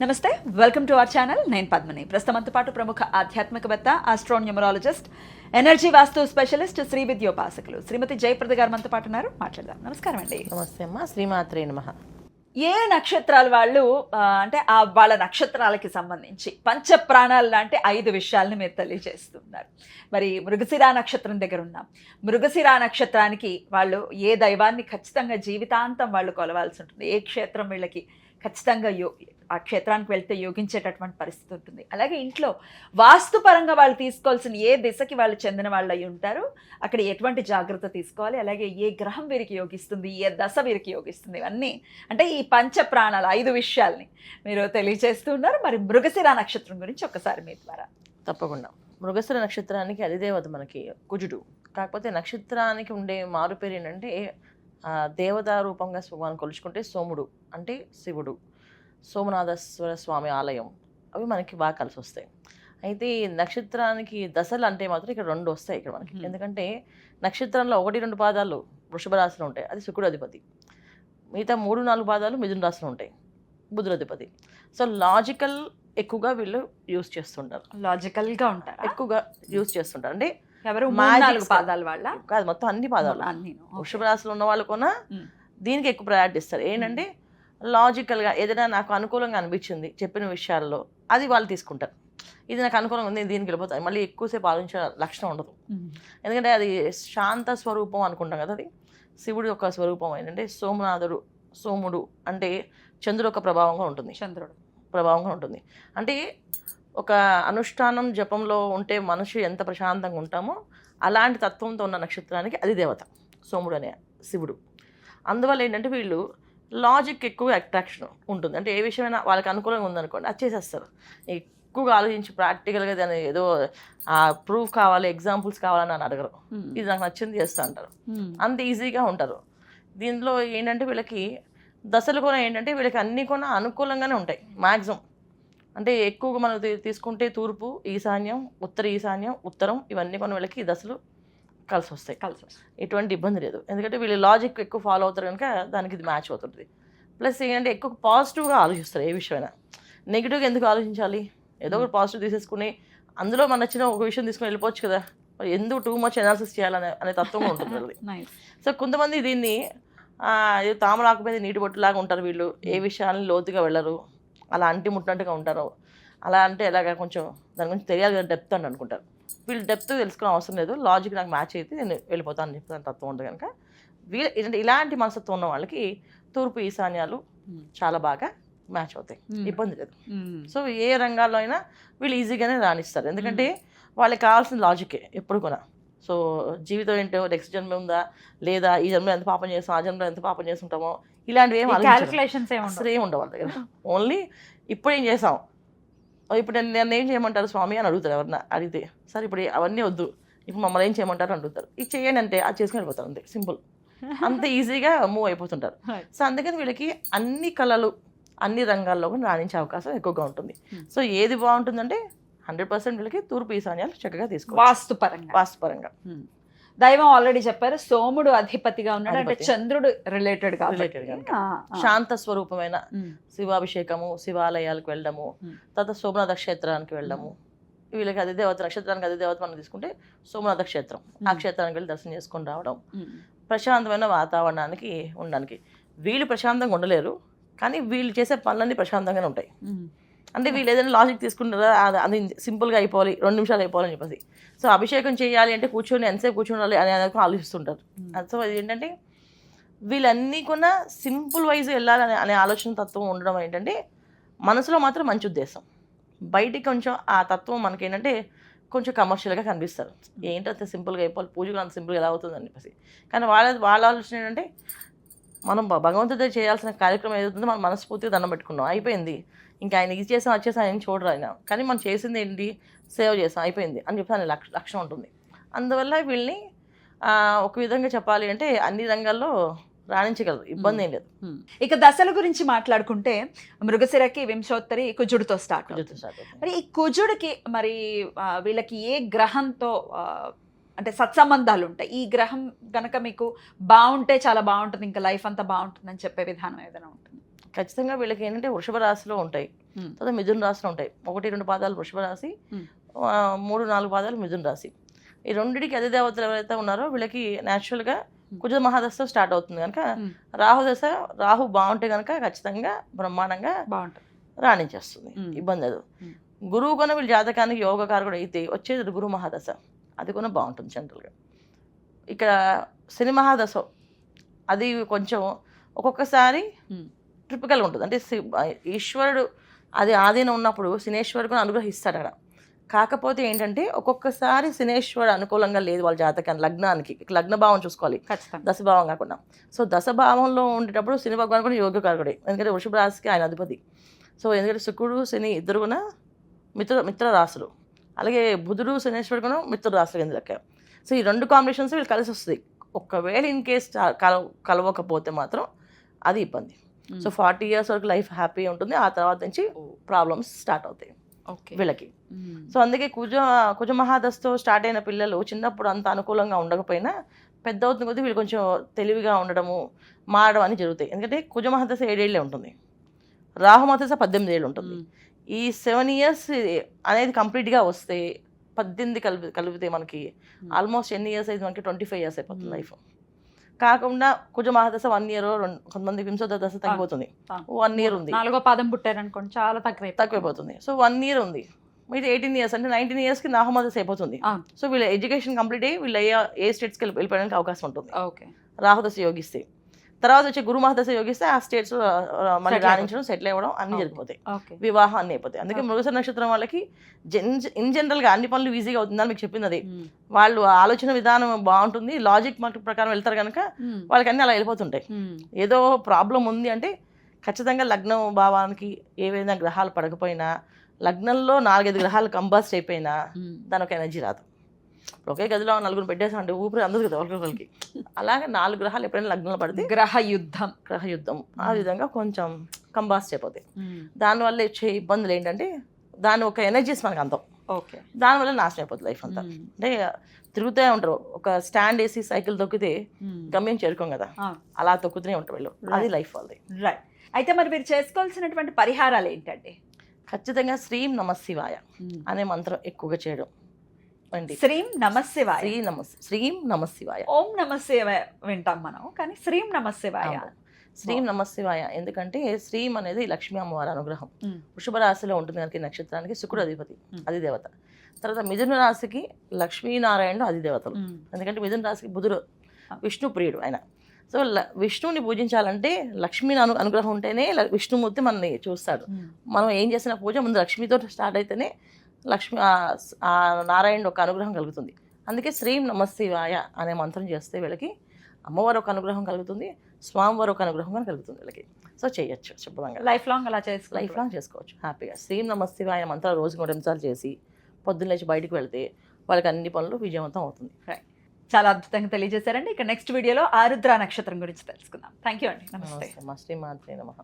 నమస్తే, welcome to our channel. నేను పద్మని. ప్రస్తుతంతో పాటు ప్రముఖ ఆధ్యాత్మికవేత్త, ఆస్ట్రోన్యూమరాలజిస్ట్, ఎనర్జీ వాస్తు స్పెషలిస్ట్, శ్రీ విద్యోపాసకులు శ్రీమతి జయప్రద గారు మనతో పాటు ఉన్నారు. మాట్లాడదాం. నమస్కారం అండి. నమస్తే అమ్మా. శ్రీమాత్రే నమః. ఏ నక్షత్రాల వాళ్ళు అంటే వాళ్ళ నక్షత్రాలకి సంబంధించి పంచ ప్రాణాలు లాంటి 5 విషయాలను మీరు తెలియజేస్తున్నారు. మరి మృగశిరా నక్షత్రం దగ్గర ఉన్నాం. మృగశిరా నక్షత్రానికి వాళ్ళు ఏ దైవాన్ని ఖచ్చితంగా జీవితాంతం వాళ్ళు కొలవాల్సి ఉంటుంది, ఏ క్షేత్రం వీళ్ళకి ఖచ్చితంగా ఆ క్షేత్రానికి వెళ్తే యోగించేటటువంటి పరిస్థితి ఉంటుంది. అలాగే ఇంట్లో వాస్తుపరంగా వాళ్ళు తీసుకోవాల్సిన ఏ దిశకి వాళ్ళు చెందిన వాళ్ళు అయి ఉంటారు, అక్కడ ఎటువంటి జాగ్రత్త తీసుకోవాలి, అలాగే ఏ గ్రహం వీరికి యోగిస్తుంది, ఏ దశ వీరికి యోగిస్తుంది, ఇవన్నీ అంటే ఈ పంచ ప్రాణాలు 5 విషయాల్ని మీరు తెలియజేస్తున్నారు. మరి మృగశిరా నక్షత్రం గురించి ఒక్కసారి మీ ద్వారా. తప్పకుండా. మృగశిర నక్షత్రానికి అధిదేవత మనకి కుజుడు. కాకపోతే నక్షత్రానికి ఉండే మారు పేరు ఏంటంటే దేవతా రూపంగా మనం కొలుచుకుంటే సోముడు అంటే శివుడు, సోమనాథేశ్వర స్వామి ఆలయం, అవి మనకి బాగా కలిసి వస్తాయి. అయితే ఈ నక్షత్రానికి దశలు అంటే మాత్రం ఇక్కడ 2 వస్తాయి ఇక్కడ మనకి. ఎందుకంటే నక్షత్రంలో 1-2 పాదాలు వృషభ రాశిలో ఉంటాయి, అది శుక్రుడు అధిపతి. మిగతా 3-4 పాదాలు మిథున రాశిలో ఉంటాయి, బుధుడు అధిపతి. సో లాజికల్ ఎక్కువగా వీళ్ళు యూజ్ చేస్తుంటారు, లాజికల్గా ఉంటారు, ఎక్కువగా యూజ్ చేస్తుంటారు. అంటే ఎవరు 3-4 పాదాల వాళ్ళ కాదు, మొత్తం అన్ని పాదాలు. వృషభ రాశిలో ఉన్న వాళ్ళు కూడా దీనికి ఎక్కువ ప్రయారిటీ ఇస్తారు. ఏంటంటే లాజికల్గా ఏదైనా నాకు అనుకూలంగా అనిపించింది చెప్పిన విషయాల్లో అది వాళ్ళు తీసుకుంటారు. ఇది నాకు అనుకూలంగా ఉంది, దీనికి వెళ్ళిపోతాయి. మళ్ళీ ఎక్కువసేపు ఆలోచించే లక్షణం ఉండదు. ఎందుకంటే అది శాంత స్వరూపం అనుకుంటాం కదా. అది శివుడి యొక్క స్వరూపం ఏంటంటే సోమనాథుడు, సోముడు అంటే చంద్రుడు యొక్క ప్రభావంగా ఉంటుంది. చంద్రుడు ప్రభావంగా ఉంటుంది అంటే ఒక అనుష్ఠానం జపంలో ఉంటే మనిషి ఎంత ప్రశాంతంగా ఉంటామో అలాంటి తత్వంతో ఉన్న నక్షత్రానికి అది దేవత సోముడు అనే శివుడు. అందువల్ల ఏంటంటే వీళ్ళు లాజిక్ ఎక్కువ అట్రాక్షన్ ఉంటుంది. అంటే ఏ విషయమైనా వాళ్ళకి అనుకూలంగా ఉందనుకోండి అది చేసేస్తారు. ఎక్కువగా ఆలోచించి ప్రాక్టికల్గా దాన్ని ఏదో ప్రూఫ్ కావాలి, ఎగ్జాంపుల్స్ కావాలని అని అడగరు. ఇది నాకు నచ్చింది చేస్తా అంటారు, అంత ఈజీగా ఉంటారు. దీనిలో ఏంటంటే వీళ్ళకి దశలు కూడా ఏంటంటే వీళ్ళకి అన్నీ కూడా అనుకూలంగానే ఉంటాయి మ్యాక్సిమం. అంటే ఎక్కువగా మనం తీసుకుంటే తూర్పు, ఈశాన్యం, ఉత్తర ఈశాన్యం, ఉత్తరం, ఇవన్నీ కొన్ని వీళ్ళకి దశలు కలిసి వస్తాయి. ఎటువంటి ఇబ్బంది లేదు. ఎందుకంటే వీళ్ళు లాజిక్ ఎక్కువ ఫాలో అవుతారు కనుక దానికి ఇది మ్యాచ్ అవుతుంది. ప్లస్ ఏంటంటే ఎక్కువ పాజిటివ్గా ఆలోచిస్తారు. ఏ విషయమైనా నెగిటివ్గా ఎందుకు ఆలోచించాలి, ఏదో ఒకటి పాజిటివ్ తీసేసుకుని అందులో మన నచ్చిన ఒక విషయం తీసుకుని వెళ్ళిపోవచ్చు కదా, ఎందుకు టూ మచ్ అనాలిసిస్ చేయాలనే తత్వం ఉంటుంది అది. సో కొంతమంది దీన్ని తామరాకు మీద నీటి బొట్టులాగా ఉంటారు వీళ్ళు. ఏ విషయాన్ని లోతుగా వెళ్ళరు, అలా అంటి ముట్టినట్టుగా ఉంటారు. అలా అంటే ఎలాగ కొంచెం దాని గురించి తెలియాలి కదా, డెప్త్ అని అనుకుంటారు. వీళ్ళు డెప్త్ తెలుసుకునే అవసరం లేదు, లాజిక్ నాకు మ్యాచ్ అయితే నేను వెళ్ళిపోతాను అని చెప్తాను తత్వం ఉంటుంది కనుక. వీళ్ళు ఇలాంటి మనస్తత్వం ఉన్న వాళ్ళకి తూర్పు ఈశాన్యాలు చాలా బాగా మ్యాచ్ అవుతాయి, ఇబ్బంది లేదు. సో ఏ రంగాల్లో అయినా వీళ్ళు ఈజీగానే రాణిస్తారు. ఎందుకంటే వాళ్ళకి కావాల్సిన లాజికే ఎప్పుడు కూడా. సో జీవితం ఏంటో, నెక్స్ట్ జన్మ ఉందా లేదా, ఈ జన్మలో ఎంత పాపం చేస్తాం, ఆ జన్మలో ఎంత పాపం చేస్తుంటామో, ఇలాంటివి అసలు ఏమి ఉండవు వాళ్ళ దగ్గర. ఓన్లీ ఇప్పుడు ఏం చేసాం, ఇప్పుడు నన్ను ఏం చేయమంటారు స్వామి అని అడుగుతారు. ఎవరన్నా అడిగితే సరే ఇప్పుడు అవన్నీ వద్దు, ఇప్పుడు మమ్మల్ని ఏం చేయమంటారు అడుగుతారు. ఇది చేయండి అంటే అది చేసుకుని వెళ్ళిపోతారు, అంతే సింపుల్. అంత ఈజీగా మూవ్ అయిపోతుంటారు. సో అందుకని వీళ్ళకి అన్ని కళలు అన్ని రంగాల్లో కూడా రాణించే అవకాశం ఎక్కువగా ఉంటుంది. సో ఏది బాగుంటుందంటే 100% వీళ్ళకి తూర్పు ఈశాన్యాలు చక్కగా తీసుకోవాలి వాస్తుపరంగా. దైవం ఆల్రెడీ చెప్పారు సోముడు అధిపతిగా ఉన్నాడు, అంటే చంద్రుడు రిలేటెడ్ శాంత స్వరూపమైన శివాభిషేకము, శివాలయాలకు వెళ్ళడము, తర్వాత సోమనాథ క్షేత్రానికి వెళ్ళడము. వీళ్ళకి అదే దేవత, నక్షత్రానికి అదే దేవత మనం తీసుకుంటే సోమనాథ క్షేత్రం, ఆ క్షేత్రానికి వెళ్ళి దర్శనం చేసుకొని రావడం, ప్రశాంతమైన వాతావరణానికి ఉండడానికి. వీళ్ళు ప్రశాంతంగా ఉండలేరు కానీ వీళ్ళు చేసే పనులన్నీ ప్రశాంతంగానే ఉంటాయి. అంటే వీళ్ళు ఏదైనా లాజిక్ తీసుకుంటారా, అది సింపుల్గా అయిపోవాలి, 2 నిమిషాలు అయిపోవాలని చెప్పేసి. సో అభిషేకం చేయాలి అంటే కూర్చొని ఎంతసేపు కూర్చోవాలి అని ఆలోచిస్తుంటారు. సో అది ఏంటంటే వీళ్ళన్నీ కూడా సింపుల్ వైజ్ వెళ్ళాలి అనే ఆలోచన తత్వం ఉండడం ఏంటంటే మనసులో మాత్రం మంచి ఉద్దేశం, బయటికి కొంచెం ఆ తత్వం మనకి ఏంటంటే కొంచెం కమర్షియల్గా కనిపిస్తారు. ఏంటంటే సింపుల్గా అయిపోవాలి, పూజ కూడా అంత సింపుల్గా ఎలా అవుతుందని చెప్పేసి. కానీ వాళ్ళ ఆలోచన ఏంటంటే మనం భగవంతుడితో చేయాల్సిన కార్యక్రమం ఏదవుతుందో మనం మనస్ఫూర్తిగా దండం పెట్టుకున్నాం, అయిపోయింది, ఇంకా ఆయన ఇది చేసాం అది చేసాం ఆయన చూడరు ఆయన, కానీ మనం చేసింది ఏంటి, సేవ చేసాం అయిపోయింది అని చెప్పి ఆయన లక్ష్యం ఉంటుంది. అందువల్ల వీళ్ళని ఒక విధంగా చెప్పాలి అంటే అన్ని రంగాల్లో రాణించగలరు, ఇబ్బంది ఏం లేదు. ఇక దశల గురించి మాట్లాడుకుంటే మృగశిరకి వింశోత్తరి కుజుడితో స్టార్ట్. మరి ఈ కుజుడికి మరి వీళ్ళకి ఏ గ్రహంతో అంటే సత్సంబంధాలు ఉంటాయి, ఈ గ్రహం గనక మీకు బాగుంటే చాలా బాగుంటుంది, ఇంకా లైఫ్ అంతా బాగుంటుందని చెప్పే విధానం ఏదైనా ఉంటుంది? ఖచ్చితంగా వీళ్ళకి ఏంటంటే వృషభ రాశిలో ఉంటాయి. తర్వాత మిథున రాశిలో ఉంటాయి. 1-2 పాదాలు వృషభ రాశి, 3-4 పాదాలు మిథున రాశి. ఈ రెండింటికి అధిదేవతలు ఎవరైతే ఉన్నారో వీళ్ళకి న్యాచురల్గా కుజ మహాదశ స్టార్ట్ అవుతుంది కనుక రాహు బాగుంటే కనుక ఖచ్చితంగా బ్రహ్మాండంగా బాగుంటుంది, రాణించేస్తుంది, ఇబ్బంది లేదు. గురువు కొన వీళ్ళ జాతకానికి యోగకారకుడు అయితే వచ్చేది గురు మహాదశ, అది కూడా బాగుంటుంది జనరల్గా. ఇక్కడ శని మహాదశ అది కొంచెం ఒక్కొక్కసారి ట్రిపికల్గా ఉంటుంది. అంటే ఈశ్వరుడు అది ఆధీనం ఉన్నప్పుడు శనేశ్వరుడు అనుగ్రహిస్తాడు అక్కడ. కాకపోతే ఏంటంటే ఒక్కొక్కసారి శనేశ్వరుడు అనుకూలంగా లేదు వాళ్ళ జాతకాన్ని, లగ్నానికి లగ్న భావం చూసుకోవాలి, దశభావం కాకుండా. సో దశభావంలో ఉండేటప్పుడు శని భగవాన్ కూడా యోగకారకుడే, ఎందుకంటే వృషభ రాశికి ఆయన అధిపతి. సో ఎందుకంటే శుక్రుడు శని ఇద్దరు కూడా మిత్ర రాశులు, అలాగే బుధుడు శనేశ్వరుడు కూడా మిత్ర రాశులు కింద లెక్క. సో ఈ 2 కాంబినేషన్స్ వీళ్ళు కలిసి వస్తుంది. ఒకవేళ ఇన్ కేస్ కలవకపోతే మాత్రం అది ఇబ్బంది. సో 40 years వరకు లైఫ్ హ్యాపీ ఉంటుంది, ఆ తర్వాత నుంచి ప్రాబ్లమ్స్ స్టార్ట్ అవుతాయి వీళ్ళకి. సో అందుకే కుజ మహాదశతో స్టార్ట్ అయిన పిల్లలు చిన్నప్పుడు అంత అనుకూలంగా ఉండకపోయినా పెద్ద అవుతున్న కొద్దీ వీళ్ళు కొంచెం తెలివిగా ఉండడము, మారడం అని జరుగుతాయి. ఎందుకంటే కుజ మహాదశ 7 ఏళ్ళే ఉంటుంది, రాహు మహాదశ 18 ఏళ్ళు ఉంటుంది. ఈ 7 years అనేది కంప్లీట్గా వస్తే 18 కలిపితే మనకి ఆల్మోస్ట్ ఎన్ని ఇయర్స్ అయితే మనకి 25 years అయిపోతుంది లైఫ్. కాకుండా కుజ మహాదశ 1 year, కొంతమంది వింశోద దశ తగ్గిపోతుంది, 1 year ఉంది, 4వ పాదం పుట్టారనుకోండి చాలా తక్కువైపోతుంది. సో 1 year ఉంది, మీది 18 years అంటే 19 yearsకి నాహమదశ అయిపోతుంది. సో వీళ్ళ ఎడ్యుకేషన్ కంప్లీట్ అయ్యి వీళ్ళు ఏ స్టేట్స్కి వెళ్ళిపోయడానికి అవకాశం ఉంటుంది రాహుదశ యోగిస్తే. తర్వాత వచ్చి గురు మహాదశ యోగిస్తే ఆ స్టేట్స్ మళ్ళీ రాణించడం, సెటిల్ అవ్వడం అన్ని జరిగిపోతాయి, వివాహం అన్ని అయిపోతాయి. అందుకే మృగశిర నక్షత్రం వాళ్ళకి ఇన్ జనరల్గా అన్ని పనులు ఈజీగా అవుతుందని మీకు చెప్పింది అది. వాళ్ళు ఆలోచన విధానం బాగుంటుంది, లాజిక్ ప్రకారం వెళ్తారు కనుక వాళ్ళకి అన్ని అలా వెళ్ళిపోతుంటాయి. ఏదో ప్రాబ్లం ఉంది అంటే ఖచ్చితంగా లగ్నం భావానికి ఏవైనా గ్రహాలు పడకపోయినా, లగ్నంలో 4-5 గ్రహాలు కంబస్ట్ అయిపోయినా దాని ఒక ఎనర్జీ రాదు. ఒకే గదిలో 4 పెట్టేసామంటే ఊపిరి అందదు కదా ఒకరికి. అలాగే 4 గ్రహాలు ఎప్పుడైనా లగ్నంలో పడితే గ్రహ యుద్ధం ఆ విధంగా కొంచెం కంబాస్ట్ అయిపోతాయి. దానివల్ల వచ్చే ఇబ్బందులు ఏంటంటే దాని ఒక ఎనర్జీస్ మనకు అంతం, దానివల్ల నాశనం అయిపోతుంది లైఫ్ అంతా. అంటే తిరుగుతూ ఉంటారు, ఒక స్టాండ్ వేసి సైకిల్ తొక్కితే గమ్యం చేరుకోం కదా, అలా తొక్కుతూనే ఉంటారు వీళ్ళు, అది లైఫ్ వాళ్ళది. రైట్. అయితే మరి మీరు చేసుకోవాల్సినటువంటి పరిహారాలు ఏంటంటే ఖచ్చితంగా శ్రీం నమశివాయ అనే మంత్రం ఎక్కువగా చేయడం. శ్రీం నమశివాయ, శ్రీం నమశివాయ, ఓం నమశివాయ వింటాం మనం, కానీ శ్రీం నమశివాయ. శ్రీం నమశివాయ ఎందుకంటే శ్రీం అనేది లక్ష్మీ అమ్మవారి అనుగ్రహం. వృషభ రాశిలో ఉంటుంది కనుక నక్షత్రానికి శుక్రుడు అధిపతి, అధిదేవత. తర్వాత మిథున రాశికి లక్ష్మీనారాయణుడు అధిదేవతలు, ఎందుకంటే మిథున రాశికి బుధుడు విష్ణు ప్రియుడు ఆయన. సో విష్ణువుని పూజించాలంటే లక్ష్మీ అనుగ్రహం ఉంటేనే విష్ణుమూర్తి మనల్ని చూస్తాడు. మనం ఏం చేసిన పూజ ముందు లక్ష్మీతో స్టార్ట్ అయితేనే లక్ష్మి నారాయణుడు ఒక అనుగ్రహం కలుగుతుంది. అందుకే శ్రీం నమశివాయ అనే మంత్రం చేస్తే వీళ్ళకి అమ్మవారు ఒక అనుగ్రహం కలుగుతుంది, స్వామివారు ఒక అనుగ్రహం కానీ కలుగుతుంది వీళ్ళకి. సో చేయొచ్చు శుభ్రంగా, లైఫ్ లాంగ్ చేసుకోవచ్చు హ్యాపీగా. శ్రీం నమశివాయ మంత్రాలు రోజుకి 3 నిమిషాలు చేసి పొద్దున్న లేచి బయటకు వెళ్తే వాళ్ళకి అన్ని పనులు విజయవంతం అవుతుంది. చాలా అద్భుతంగా తెలియజేశారండి. ఇక నెక్స్ట్ వీడియోలో ఆరుద్ర నక్షత్రం గురించి తెలుసుకుందాం. థ్యాంక్ యూ అండి. నమస్తే. శ్రీమాత్రే నమః.